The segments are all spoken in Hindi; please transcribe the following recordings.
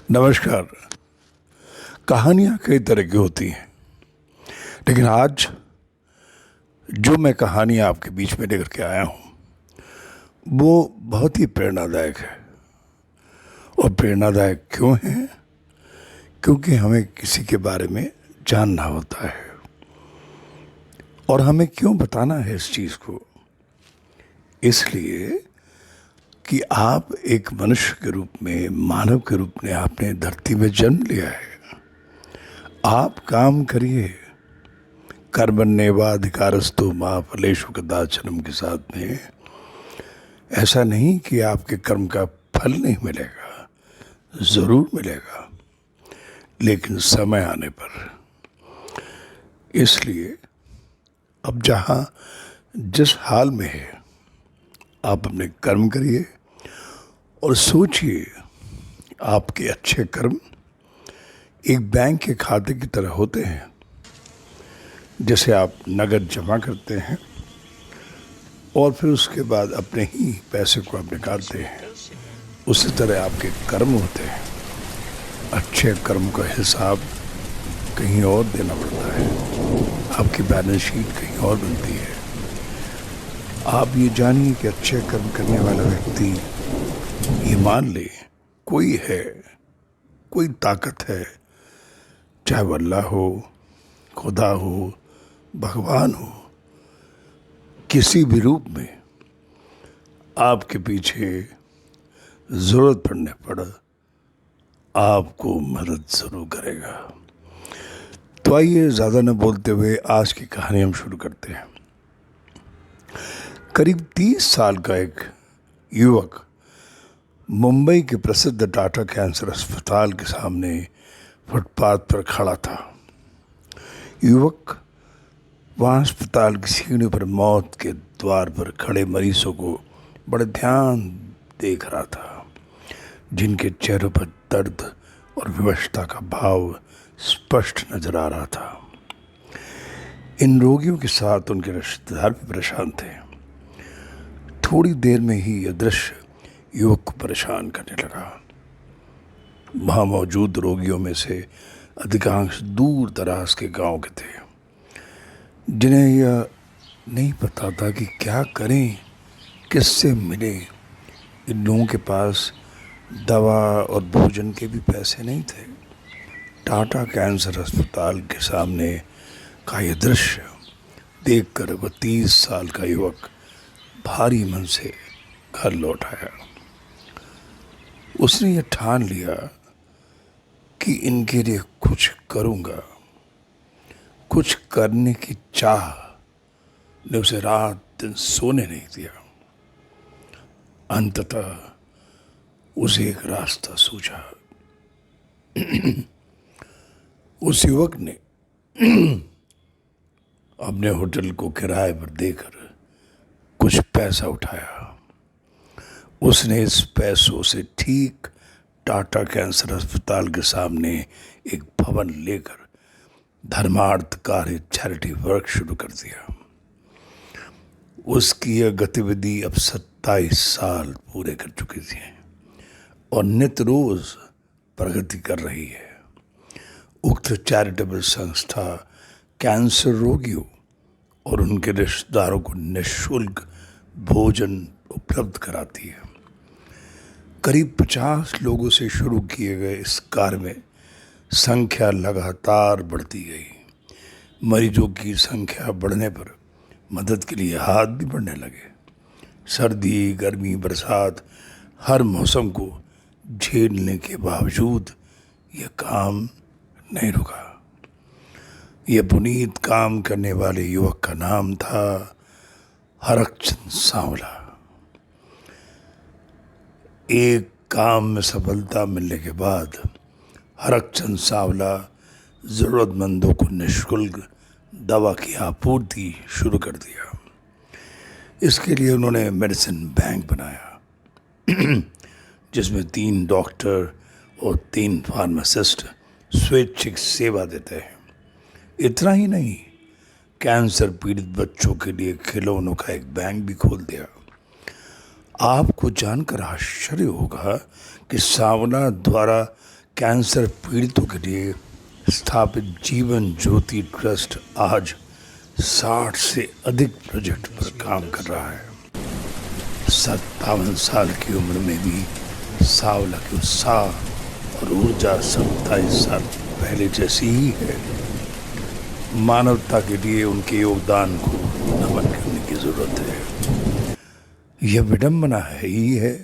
नमस्कार। कहानियाँ कई तरह की होती हैं, लेकिन आज जो मैं कहानी आपके बीच में लेकर के आया हूँ वो बहुत ही प्रेरणादायक है। और प्रेरणादायक क्यों है? क्योंकि हमें किसी के बारे में जानना होता है। और हमें क्यों बताना है इस चीज़ को? इसलिए कि आप एक मनुष्य के रूप में, मानव के रूप में आपने धरती में जन्म लिया है। आप काम करिए। कर्मण्येवाधिकारस्तु मा फलेषु कदाचन के साथ में ऐसा नहीं कि आपके कर्म का फल नहीं मिलेगा, ज़रूर मिलेगा, लेकिन समय आने पर। इसलिए अब जहाँ जिस हाल में है आप अपने कर्म करिए और सोचिए आपके अच्छे कर्म एक बैंक के खाते की तरह होते हैं। जैसे आप नगद जमा करते हैं और फिर उसके बाद अपने ही पैसे को आप निकालते हैं, उसी तरह आपके कर्म होते हैं। अच्छे कर्म का हिसाब कहीं और देना पड़ता है, आपकी बैलेंस शीट कहीं और बनती है। आप ये जानिए कि अच्छे कर्म करने वाला व्यक्ति, ये मान ले कोई है, कोई ताकत है, चाहे वो अल्लाह हो, खुदा हो, भगवान हो, किसी भी रूप में आपके पीछे ज़रूरत पड़ने पर आपको मदद ज़रूर करेगा। तो आइए ज़्यादा न बोलते हुए आज की कहानी हम शुरू करते हैं। करीब 30 साल का एक युवक मुंबई के प्रसिद्ध टाटा कैंसर अस्पताल के सामने फुटपाथ पर खड़ा था। युवक वहाँ अस्पताल की सीढ़ी पर मौत के द्वार पर खड़े मरीजों को बड़े ध्यान देख रहा था, जिनके चेहरों पर दर्द और विवशता का भाव स्पष्ट नजर आ रहा था। इन रोगियों के साथ उनके रिश्तेदार भी परेशान थे। थोड़ी देर में ही यह दृश्य युवक को परेशान करने लगा। वहाँ मौजूद रोगियों में से अधिकांश दूर दराज के गांव के थे, जिन्हें यह नहीं पता था कि क्या करें, किससे मिले। इन लोगों के पास दवा और भोजन के भी पैसे नहीं थे। टाटा कैंसर अस्पताल के सामने का यह दृश्य देखकर वह 30 साल का युवक भारी मन से घर लौट आया। उसने यह ठान लिया कि इनके लिए कुछ करूँगा। कुछ करने की चाह ने उसे रात दिन सोने नहीं दिया। अंततः उसे एक रास्ता सूझा। उस युवक ने अपने होटल को किराए पर देकर कुछ पैसा उठाया। उसने इस पैसों से ठीक टाटा कैंसर अस्पताल के सामने एक भवन लेकर धर्मार्थ कार्य चैरिटी वर्क शुरू कर दिया। उसकी यह गतिविधि अब 27 साल पूरे कर चुकी थी और नित्य रोज प्रगति कर रही है। उक्त चैरिटेबल संस्था कैंसर रोगियों और उनके रिश्तेदारों को निःशुल्क भोजन उपलब्ध कराती है। करीब 50 लोगों से शुरू किए गए इस कार्य में संख्या लगातार बढ़ती गई। मरीजों की संख्या बढ़ने पर मदद के लिए हाथ भी बढ़ने लगे। सर्दी, गर्मी, बरसात, हर मौसम को झेलने के बावजूद यह काम नहीं रुका। यह पुनीत काम करने वाले युवक का नाम था हरकचंद सांवला। एक काम में सफलता मिलने के बाद हरकचंद सांवला ज़रूरतमंदों को निःशुल्क दवा की आपूर्ति शुरू कर दिया। इसके लिए उन्होंने मेडिसिन बैंक बनाया, जिसमें 3 डॉक्टर और 3 फार्मासिस्ट स्वैच्छिक सेवा देते हैं। इतना ही नहीं, कैंसर पीड़ित बच्चों के लिए खिलौनों का एक बैंक भी खोल दिया। आपको जानकर आश्चर्य होगा कि सांवला द्वारा कैंसर पीड़ितों के लिए स्थापित जीवन ज्योति ट्रस्ट आज 60 से अधिक प्रोजेक्ट पर काम कर रहा है। 57 साल की उम्र में भी सावला की उत्साह और ऊर्जा 27 साल पहले जैसी ही है। मानवता के लिए उनके योगदान को नमन करने की जरूरत है। यह विडंबना है ही है,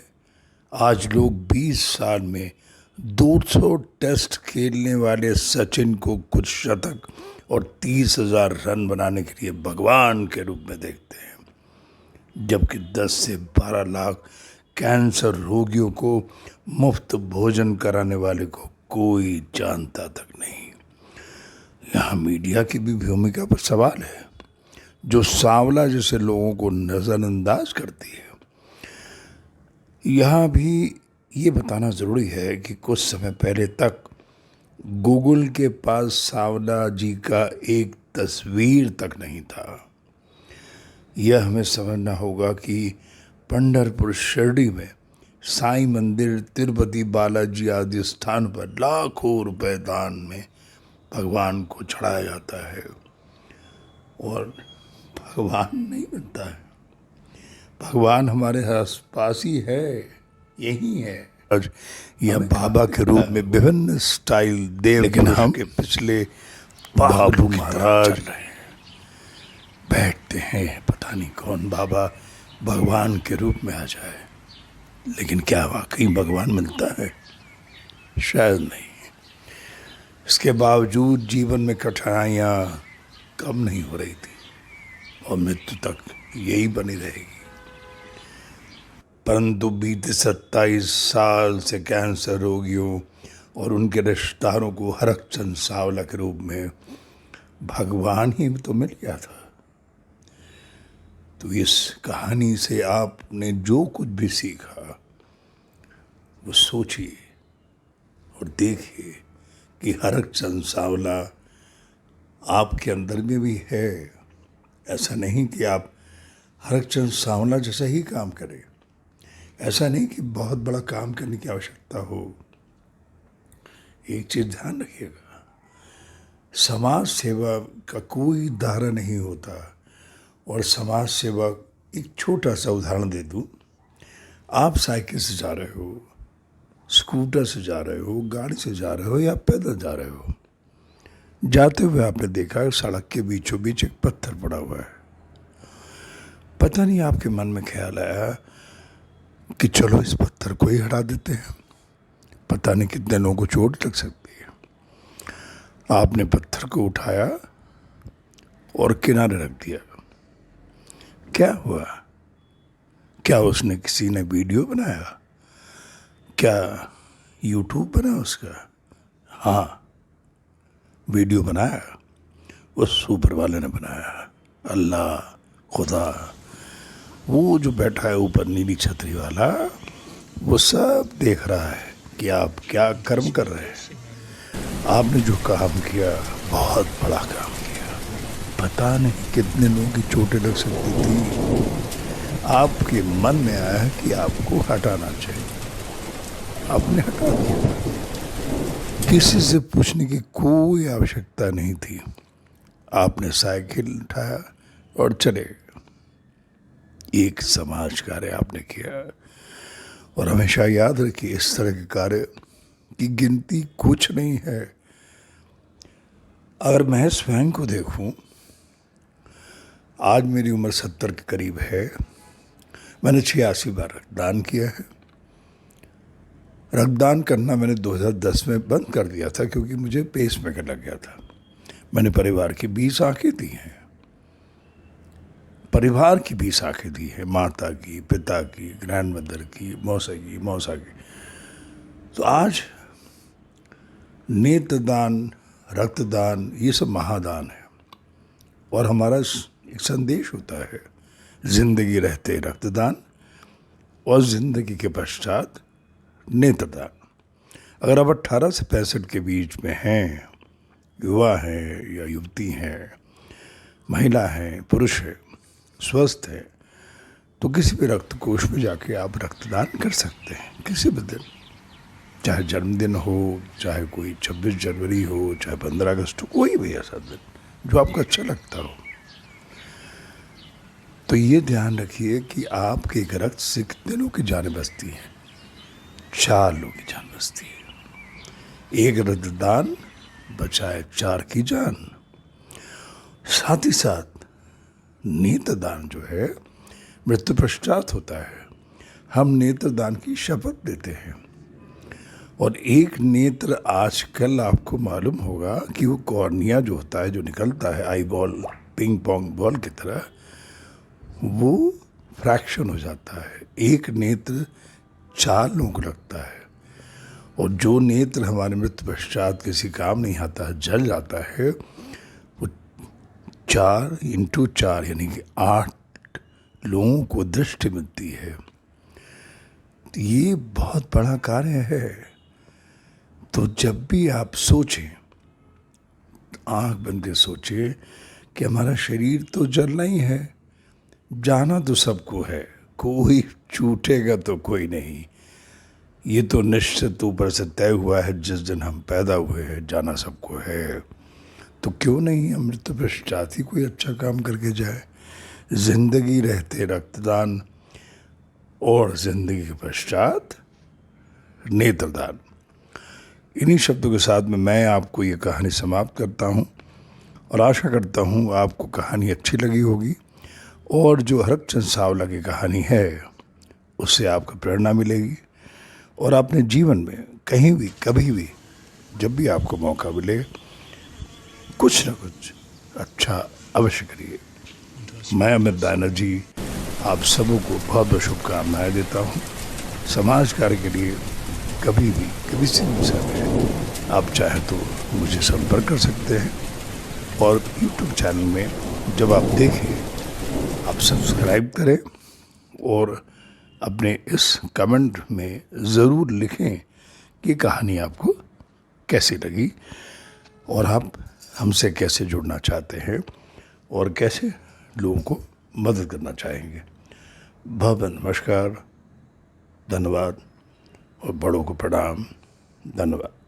आज लोग 20 साल में 200 टेस्ट खेलने वाले सचिन को कुछ शतक और 30,000 रन बनाने के लिए भगवान के रूप में देखते हैं, जबकि 10 से 12 लाख कैंसर रोगियों को मुफ्त भोजन कराने वाले को कोई जानता तक नहीं। यहाँ मीडिया की भी भूमिका पर सवाल है, जो सावला जैसे लोगों को नज़रअंदाज करती है। यहाँ भी ये बताना ज़रूरी है कि कुछ समय पहले तक गूगल के पास सावला जी का एक तस्वीर तक नहीं था। यह हमें समझना होगा कि पंढरपुर शिरडी में साईं मंदिर, तिरुपति बालाजी आदि स्थान पर लाखों रुपए दान में भगवान को चढ़ाया जाता है और भगवान नहीं बनता है। भगवान हमारे आस पास ही है, यही है। आज यह बाबा के रूप में विभिन्न स्टाइल देव, लेकिन हम के पिछले बाबू महाराज बैठते हैं, पता नहीं कौन बाबा भगवान के रूप में आ जाए। लेकिन क्या वाकई भगवान मिलता है? शायद नहीं। इसके बावजूद जीवन में कठिनाइयाँ कम नहीं हो रही थी और मृत्यु तक यही बनी रहेगी। परंतु बीते 27 साल से कैंसर रोगियों और उनके रिश्तेदारों को हरकचंद सावला के रूप में भगवान ही तो मिल गया था। तो इस कहानी से आपने जो कुछ भी सीखा वो सोचिए और देखिए कि हरकचंद सावला आपके अंदर में भी है। ऐसा नहीं कि आप हरकचंद सावला जैसा ही काम करें, ऐसा नहीं कि बहुत बड़ा काम करने की आवश्यकता हो। एक चीज़ ध्यान रखिएगा, समाज सेवा का कोई दायरा नहीं होता। और समाज सेवा, एक छोटा सा उदाहरण दे दूं, आप साइकिल से जा रहे हो, स्कूटर से जा रहे हो, गाड़ी से जा रहे हो या पैदल जा रहे हो, जाते हुए आपने देखा सड़क के बीचों बीच एक पत्थर पड़ा हुआ है। पता नहीं आपके मन में ख्याल आया कि चलो इस पत्थर को ही हटा देते हैं, पता नहीं कितने लोगों को चोट लग सकती है। आपने पत्थर को उठाया और किनारे रख दिया। क्या हुआ? क्या उसने किसी ने वीडियो बनाया? क्या यूट्यूब बना उसका? हाँ, वीडियो बनाया, उस ऊपर वाले ने बनाया, अल्लाह, खुदा। वो जो बैठा है ऊपर नीली छतरी वाला, वो सब देख रहा है कि आप क्या कर्म कर रहे हैं। आपने जो काम किया बहुत बड़ा काम किया, पता नहीं कितने लोगों की चोटें लग सकती थी। आपके मन में आया कि आपको हटाना चाहिए, आपने हटा दिया। किसी से पूछने की कोई आवश्यकता नहीं थी। आपने साइकिल उठाया और चले। एक समाज कार्य आपने किया। और हमेशा याद रखिए, इस तरह के कार्य की गिनती कुछ नहीं है। अगर मैं स्वयं को देखूं, आज मेरी उम्र 70 के करीब है। मैंने 86 बार रक्तदान किया है। रक्तदान करना मैंने 2010 में बंद कर दिया था क्योंकि मुझे पेसमेकर लग गया था। मैंने परिवार की 20 आंखें दी हैं, परिवार की 20 आंखें दी है, माता की, पिता की, ग्रैंडमदर की, मौसा की। तो आज नेत्रदान, रक्तदान, ये सब महादान है। और हमारा एक संदेश होता है, जिंदगी रहते रक्तदान और जिंदगी के पश्चात नेत्रदान। अगर आप 18 से 65 के बीच में हैं, युवा हैं या युवती हैं, महिला हैं, पुरुष हैं, स्वस्थ है, तो किसी भी रक्त कोष में जाके आप रक्तदान कर सकते हैं किसी भी दिन। चाहे जन्मदिन हो, चाहे कोई 26 जनवरी हो, चाहे 15 अगस्त हो, कोई भी ऐसा दिन जो आपको अच्छा लगता हो। तो ये ध्यान रखिए कि आपके एक रक्त से कितने लोग की जान बचती है? 4 लोग की जान बचती है। एक रक्तदान बचाए 4 की जान। साथ ही साथ नेत्रदान जो है मृत्यु पश्चात होता है। हम नेत्रदान की शपथ लेते हैं। और एक नेत्र आजकल आपको मालूम होगा कि वो कॉर्निया जो होता है, जो निकलता है eye ball, ping pong ball की तरह, वो फ्रैक्शन हो जाता है। एक नेत्र 4 लोगों को लगता है। और जो नेत्र हमारे मृत्यु पश्चात किसी काम नहीं आता है, जल जाता है, वो 4 इंटू 4 यानी कि 8 लोगों को दृष्टि मिलती है। तो ये बहुत बड़ा कार्य है। तो जब भी आप सोचें, आंख बंद के सोचिए कि हमारा शरीर तो जलना ही है, जाना तो सबको है, कोई छूटेगा तो कोई नहीं। ये तो निश्चित ऊपर से तय हुआ है, जिस दिन हम पैदा हुए हैं जाना सबको है। तो क्यों नहीं हम मृत्यु पश्चात ही कोई अच्छा काम करके जाए। जिंदगी रहते रक्तदान और जिंदगी के पश्चात नेत्रदान। इन्हीं शब्दों के साथ में मैं आपको ये कहानी समाप्त करता हूँ और आशा करता हूँ आपको कहानी अच्छी लगी होगी। और जो हरचंद सावला की कहानी है उससे आपको प्रेरणा मिलेगी। और अपने जीवन में कहीं भी, कभी भी, जब भी आपको मौका मिले, कुछ न कुछ अच्छा अवश्य करिए। मैं अमित बैनर्जी आप सबों को बहुत बहुत शुभकामनाएं देता हूँ। समाज कार्य के लिए कभी भी, किसी भी समय में आप चाहे तो मुझे संपर्क कर सकते हैं। और यूट्यूब चैनल में जब आप देखें, आप सब्सक्राइब करें और अपने इस कमेंट में ज़रूर लिखें कि कहानी आपको कैसी लगी और आप हमसे कैसे जुड़ना चाहते हैं और कैसे लोगों को मदद करना चाहेंगे। बहुत बहुत नमस्कार, धन्यवाद और बड़ों को प्रणाम। धन्यवाद।